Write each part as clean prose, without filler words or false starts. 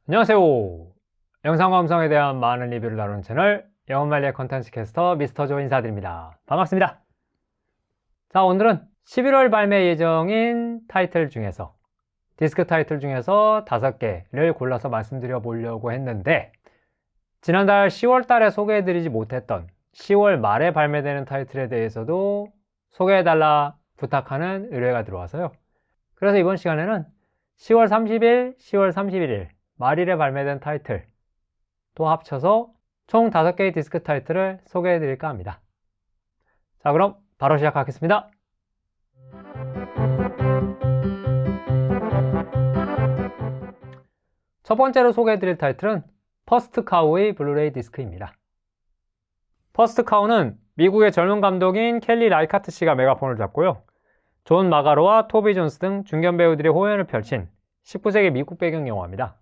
안녕하세요. 영상과 음성에 대한 많은 리뷰를 다루는 채널 영업만리의 컨텐츠 캐스터 미스터조 인사드립니다. 반갑습니다. 자, 오늘은 11월 발매 예정인 타이틀 중에서 디스크 타이틀 중에서 5개를 골라서 말씀드려 보려고 했는데, 지난달 10월 달에 소개해드리지 못했던 10월 말에 발매되는 타이틀에 대해서도 소개해달라 부탁하는 의뢰가 들어와서요. 그래서 이번 시간에는 10월 30일, 10월 31일 말일에 발매된 타이틀 또 합쳐서 총 5개의 디스크 타이틀을 소개해 드릴까 합니다. 자, 그럼 바로 시작하겠습니다. 첫 번째로 소개해 드릴 타이틀은 퍼스트 카우의 블루레이 디스크입니다. 퍼스트 카우는 미국의 젊은 감독인 켈리 라이카트 씨가 메가폰을 잡고요, 존 마가로와 토비 존스 등 중견 배우들이 호연을 펼친 19세기 미국 배경 영화입니다.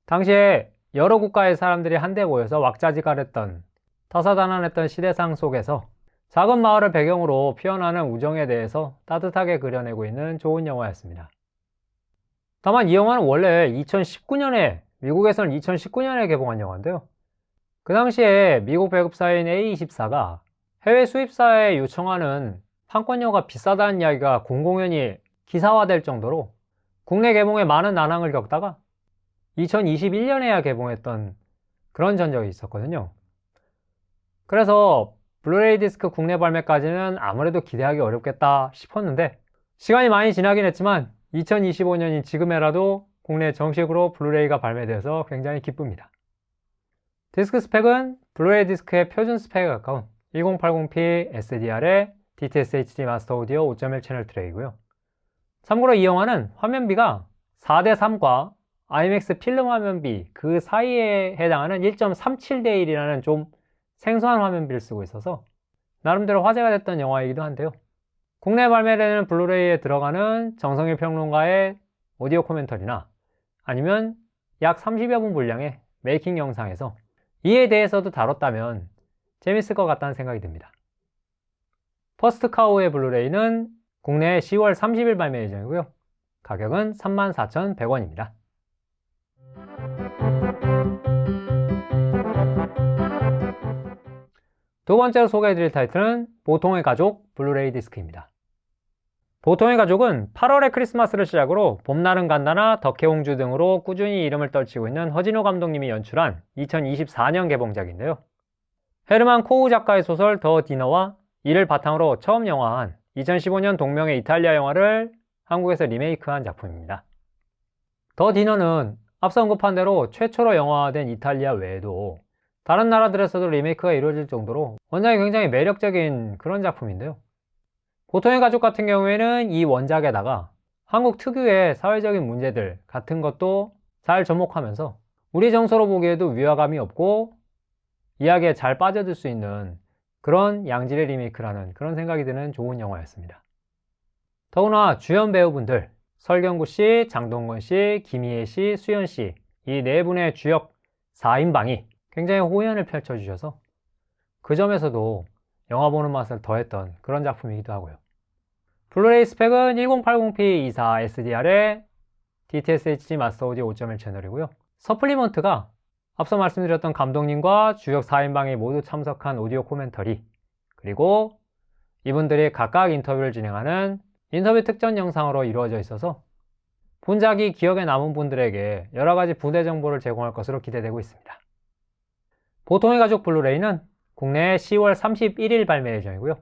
당시에 여러 국가의 사람들이 한데 모여서 왁자지껄했던, 다사다난했던 시대상 속에서 작은 마을을 배경으로 피어나는 우정에 대해서 따뜻하게 그려내고 있는 좋은 영화였습니다. 다만 이 영화는 원래 2019년에, 미국에서는 2019년에 개봉한 영화인데요, 그 당시에 미국 배급사인 A24가 해외 수입사에 요청하는 판권료가 비싸다는 이야기가 공공연히 기사화될 정도로 국내 개봉에 많은 난항을 겪다가 2021년에야 개봉했던 그런 전적이 있었거든요. 그래서 블루레이 디스크 국내 발매까지는 아무래도 기대하기 어렵겠다 싶었는데, 시간이 많이 지나긴 했지만 2025년인 지금에라도 국내에 정식으로 블루레이가 발매돼서 굉장히 기쁩니다. 디스크 스펙은 블루레이 디스크의 표준 스펙에 가까운 1080p SDR의 DTS HD 마스터 오디오 5.1 채널 트레이고요. 참고로 이 영화는 화면비가 4:3과 IMAX 필름 화면비 그 사이에 해당하는 1.37대 1이라는 좀 생소한 화면비를 쓰고 있어서 나름대로 화제가 됐던 영화이기도 한데요, 국내 발매되는 블루레이에 들어가는 정성일 평론가의 오디오 코멘터리나 아니면 약 30여 분 분량의 메이킹 영상에서 이에 대해서도 다뤘다면 재밌을 것 같다는 생각이 듭니다. 퍼스트 카우의 블루레이는 국내 10월 30일 발매 예정이고요, 가격은 34,100원입니다. 두 번째로 소개해드릴 타이틀은 보통의 가족 블루레이 디스크입니다. 보통의 가족은 8월의 크리스마스를 시작으로 봄날은 간다나 덕혜옹주 등으로 꾸준히 이름을 떨치고 있는 허진호 감독님이 연출한 2024년 개봉작인데요, 헤르만 코우 작가의 소설 더 디너와 이를 바탕으로 처음 영화한 2015년 동명의 이탈리아 영화를 한국에서 리메이크한 작품입니다. 더 디너는 앞서 언급한 대로 최초로 영화화된 이탈리아 외에도 다른 나라들에서도 리메이크가 이루어질 정도로 원작이 굉장히 매력적인 그런 작품인데요, 보통의 가족 같은 경우에는 이 원작에다가 한국 특유의 사회적인 문제들 같은 것도 잘 접목하면서 우리 정서로 보기에도 위화감이 없고 이야기에 잘 빠져들 수 있는 그런 양질의 리메이크라는 그런 생각이 드는 좋은 영화였습니다. 더구나 주연 배우분들 설경구 씨, 장동건 씨, 김희애 씨, 수연 씨, 이 네 분의 주역 4인방이 굉장히 호연을 펼쳐주셔서 그 점에서도 영화 보는 맛을 더했던 그런 작품이기도 하고요. 블루레이 스펙은 1080p 24 SDR의 DTS HD 마스터 오디오 5.1 채널이고요, 서플리먼트가 앞서 말씀드렸던 감독님과 주역 4인방이 모두 참석한 오디오 코멘터리, 그리고 이분들이 각각 인터뷰를 진행하는 인터뷰 특전 영상으로 이루어져 있어서 본작이 기억에 남은 분들에게 여러가지 부대 정보를 제공할 것으로 기대되고 있습니다. 보통의 가족 블루레이는 국내 10월 31일 발매 예정이고요,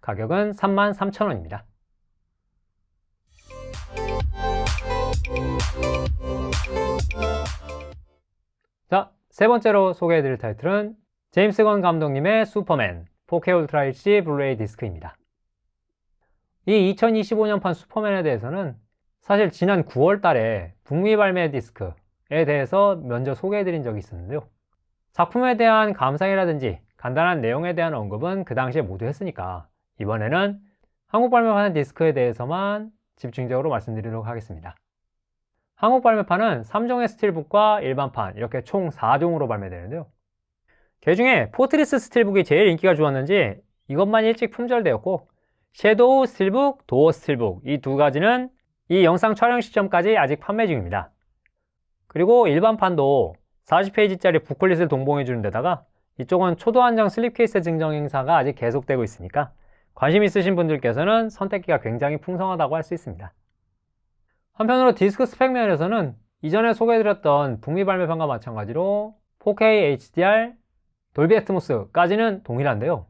가격은 33,000원입니다. 자, 세 번째로 소개해드릴 타이틀은 제임스 건 감독님의 슈퍼맨 4K 울트라 HD 블루레이 디스크입니다. 이 2025년판 슈퍼맨에 대해서는 사실 지난 9월 달에 북미 발매 디스크에 대해서 먼저 소개해드린 적이 있었는데요, 작품에 대한 감상이라든지 간단한 내용에 대한 언급은 그 당시에 모두 했으니까 이번에는 한국 발매판 디스크에 대해서만 집중적으로 말씀드리도록 하겠습니다. 한국 발매판은 3종의 스틸북과 일반판 이렇게 총 4종으로 발매되는데요, 그 중에 포트리스 스틸북이 제일 인기가 좋았는지 이것만 일찍 품절되었고, 섀도우 스틸북, 도어 스틸북 이 두 가지는 이 영상 촬영 시점까지 아직 판매 중입니다. 그리고 일반판도 40페이지짜리 부클릿을 동봉해 주는 데다가 이쪽은 초도 한정 슬립케이스 증정 행사가 아직 계속되고 있으니까 관심 있으신 분들께서는 선택기가 굉장히 풍성하다고 할 수 있습니다. 한편으로 디스크 스펙 면에서는 이전에 소개해드렸던 북미 발매판과 마찬가지로 4K HDR, 돌비 애트모스까지는 동일한데요.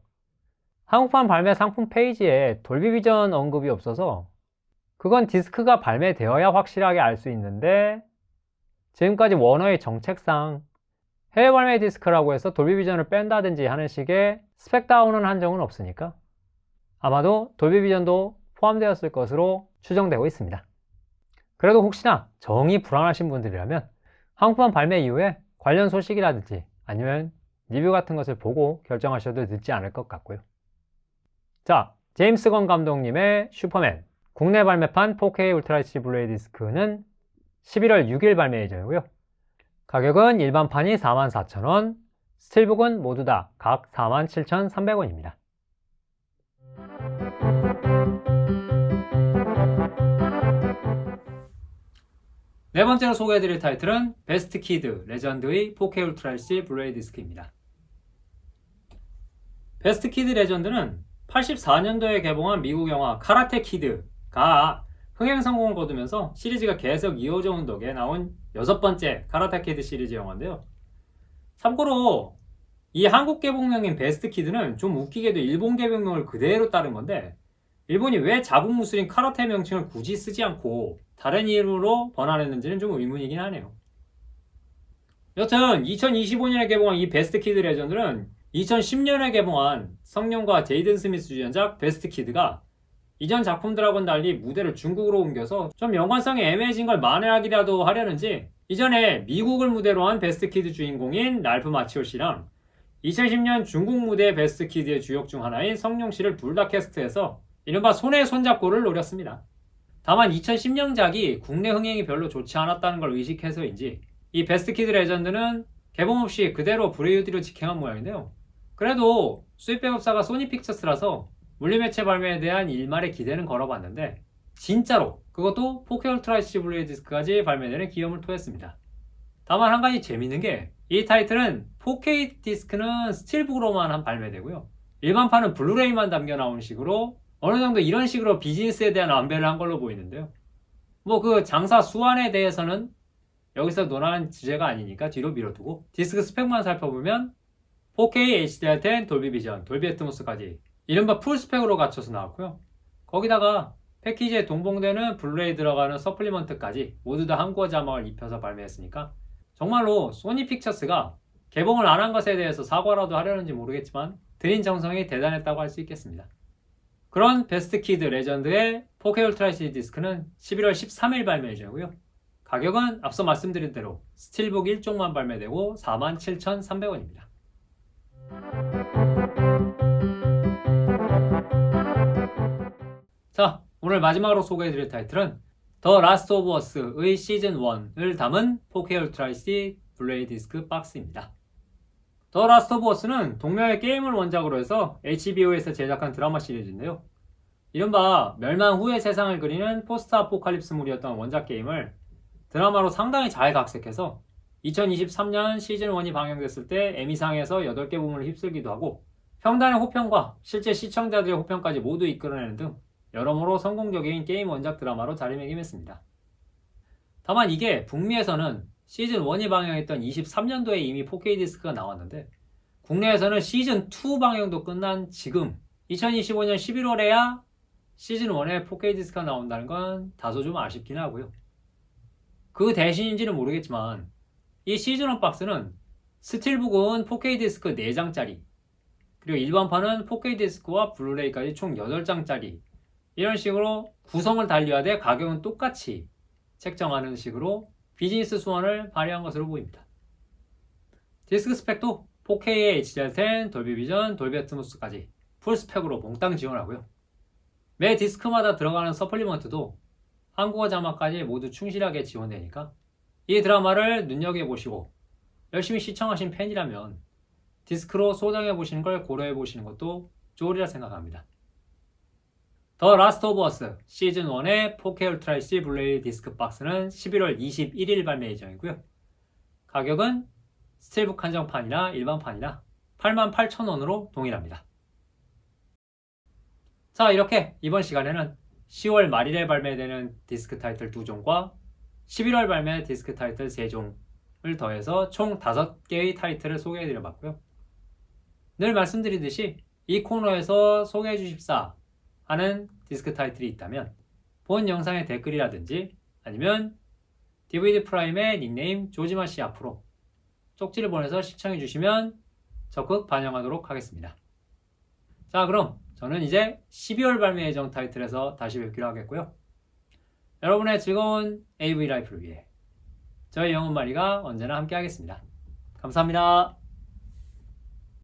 한국판 발매 상품 페이지에 돌비 비전 언급이 없어서 그건 디스크가 발매되어야 확실하게 알 수 있는데 지금까지 워너의 정책상 해외 발매 디스크라고 해서 돌비 비전을 뺀다든지 하는 식의 스펙 다운은 한정은 없으니까 아마도 돌비 비전도 포함되었을 것으로 추정되고 있습니다. 그래도 혹시나 정이 불안하신 분들이라면 한국판 발매 이후에 관련 소식이라든지 아니면 리뷰 같은 것을 보고 결정하셔도 늦지 않을 것 같고요. 자, 제임스 건 감독님의 슈퍼맨 국내 발매판 4K 울트라 HD 블루레이 디스크는 11월 6일 발매 예정이고요. 가격은 일반판이 44,000원, 스틸북은 모두 다 각 47,300원입니다. 네 번째로 소개해드릴 타이틀은 베스트 키드 레전드의 4K 울트라 HD 블루레이 디스크입니다. 베스트 키드 레전드는 84년도에 개봉한 미국 영화 카라테 키드가 흥행 성공을 거두면서 시리즈가 계속 이어져 온 덕에 나온 6번째 카라테 키드 시리즈 영화인데요. 참고로 이 한국 개봉명인 베스트 키드는 좀 웃기게도 일본 개봉명을 그대로 따른 건데 일본이 왜 자국 무술인 카라테 명칭을 굳이 쓰지 않고 다른 이름으로 번안했는지는 좀 의문이긴 하네요. 여튼 2025년에 개봉한 이 베스트 키드 레전드는 2010년에 개봉한 성룡과 제이든 스미스 주연작 베스트 키드가 이전 작품들하고는 달리 무대를 중국으로 옮겨서 좀 연관성이 애매해진 걸 만회하기라도 하려는지 이전에 미국을 무대로 한 베스트 키드 주인공인 랄프 마치오 씨랑 2010년 중국 무대 베스트 키드의 주역 중 하나인 성룡 씨를 둘 다 캐스트해서 이른바 손에 손잡고를 노렸습니다. 다만 2010년작이 국내 흥행이 별로 좋지 않았다는 걸 의식해서인지 이 베스트 키드 레전드는 개봉 없이 그대로 브레이드로 직행한 모양인데요. 그래도 수입 배급사가 소니 픽처스라서 물리매체 발매에 대한 일말의 기대는 걸어봤는데 진짜로 그것도 4K 울트라 HD 블루레이 디스크까지 발매되는 기염을 토했습니다. 다만 한 가지 재밌는 게 이 타이틀은 4K 디스크는 스틸북으로만 발매되고요. 일반판은 블루레이만 담겨 나오는 식으로 어느 정도 이런 식으로 비즈니스에 대한 안배를 한 걸로 보이는데요. 뭐 그 장사 수완에 대해서는 여기서 논하는 주제가 아니니까 뒤로 밀어두고 디스크 스펙만 살펴보면 4K HDR10 돌비 비전, 돌비 애트모스까지 이른바 풀스펙으로 갖춰서 나왔고요. 거기다가 패키지에 동봉되는 블루레이 들어가는 서플리먼트까지 모두 다 한국어 자막을 입혀서 발매했으니까 정말로 소니 픽처스가 개봉을 안 한 것에 대해서 사과라도 하려는지 모르겠지만 드린 정성이 대단했다고 할 수 있겠습니다. 그런 베스트 키드 레전드의 4K 울트라 HD 디스크는 11월 13일 발매 예정이고요. 가격은 앞서 말씀드린 대로 스틸북 1종만 발매되고 47,300원입니다. 자, 오늘 마지막으로 소개해드릴 타이틀은 더 라스트 오브 어스의 시즌 1을 담은 4K 울트라 HD 블루레이 디스크 박스입니다. 더 라스트 오브 어스는 동명의 게임을 원작으로 해서 HBO에서 제작한 드라마 시리즈인데요. 이른바 멸망 후의 세상을 그리는 포스트 아포칼립스물이었던 원작 게임을 드라마로 상당히 잘 각색해서 2023년 시즌 1이 방영됐을 때 에미상에서 8개 부문을 휩쓸기도 하고 평단의 호평과 실제 시청자들의 호평까지 모두 이끌어내는 등 여러모로 성공적인 게임 원작 드라마로 자리매김했습니다. 다만 이게 북미에서는 시즌 1이 방영했던 23년도에 이미 4K 디스크가 나왔는데 국내에서는 시즌 2 방영도 끝난 지금 2025년 11월에야 시즌 1에 4K 디스크가 나온다는 건 다소 좀 아쉽긴 하고요. 그 대신인지는 모르겠지만 이 시즌 1 박스는 스틸북은 4K 디스크 4장짜리 그리고 일반판은 4K 디스크와 블루레이까지 총 8장짜리 이런 식으로 구성을 달리하되 가격은 똑같이 책정하는 식으로 비즈니스 수완을 발휘한 것으로 보입니다. 디스크 스펙도 4K의 HDR10, 돌비 비전, 돌비 애트모스까지 풀스펙으로 몽땅 지원하고요. 매 디스크마다 들어가는 서플리먼트도 한국어 자막까지 모두 충실하게 지원되니까 이 드라마를 눈여겨보시고 열심히 시청하신 팬이라면 디스크로 소장해보시는 걸 고려해보시는 것도 좋으리라 생각합니다. 더 라스트 오브 어스 시즌 1의 4K 울트라 HD 블루레이 디스크 박스는 11월 21일 발매 예정이고요. 가격은 스틸북 한정판이나 일반판이나 88,000원으로 동일합니다. 자, 이렇게 이번 시간에는 10월 말일에 발매되는 디스크 타이틀 2종과 11월 발매 디스크 타이틀 3종을 더해서 총 5개의 타이틀을 소개해드려봤고요. 늘 말씀드리듯이 이 코너에서 소개해 주십사 하는 디스크 타이틀이 있다면 본 영상의 댓글이라든지 아니면 DVD 프라임의 닉네임 조지마씨 앞으로 쪽지를 보내서 시청해 주시면 적극 반영하도록 하겠습니다. 자, 그럼 저는 이제 12월 발매 예정 타이틀에서 다시 뵙기로 하겠고요. 여러분의 즐거운 AV 라이프를 위해 저희 영혼마리가 언제나 함께 하겠습니다. 감사합니다.